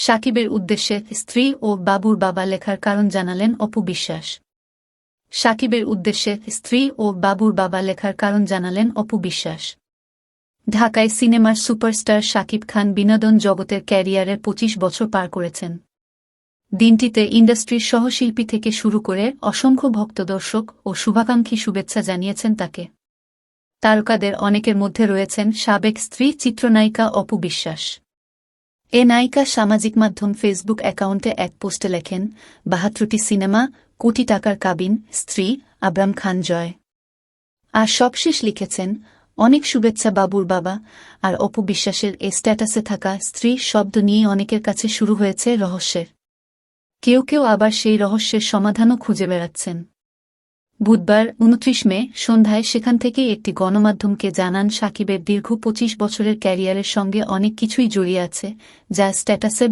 সাকিবের উদ্দেশ্যে স্ত্রী ও বাবুর বাবা লেখার কারণ জানালেন অপু বিশ্বাস। সাকিবের উদ্দেশ্যে স্ত্রী ও বাবুর বাবা লেখার কারণ জানালেন অপু বিশ্বাস। ঢাকায় সিনেমার সুপারস্টার শাকিব খান বিনোদন জগতের ক্যারিয়ারের ২৫ বছর পার করেছেন। দিনটিতে ইন্ডাস্ট্রির সহশিল্পী থেকে শুরু করে অসংখ্য ভক্ত, দর্শক ও শুভাকাঙ্ক্ষী শুভেচ্ছা জানিয়েছেন তাকে। তারকাদের অনেকের মধ্যে রয়েছেন সাবেক স্ত্রী চিত্রনায়িকা অপু বিশ্বাস। এ নায়িকা সামাজিক মাধ্যম ফেসবুক অ্যাকাউন্টে এক পোস্টে লেখেন, ৭২টি সিনেমা, কোটি টাকার কাবিন, স্ত্রী আবরাম খান জয়। আর সবশেষ লিখেছেন, অনেক শুভেচ্ছা বাবুর বাবা। আর অপু বিশ্বাসের এ স্ট্যাটাসে থাকা স্ত্রী শব্দ নিয়ে অনেকের কাছে শুরু হয়েছে রহস্যের। কেউ কেউ আবার সেই রহস্যের সমাধানও খুঁজে বেড়াচ্ছেন। বুধবার ২৯ মে সন্ধ্যায় সেখান থেকেই একটি গণমাধ্যমকে জানান, সাকিবের দীর্ঘ ২৫ বছরের ক্যারিয়ারের সঙ্গে অনেক কিছুই জড়িয়ে আছে, যা স্ট্যাটাসে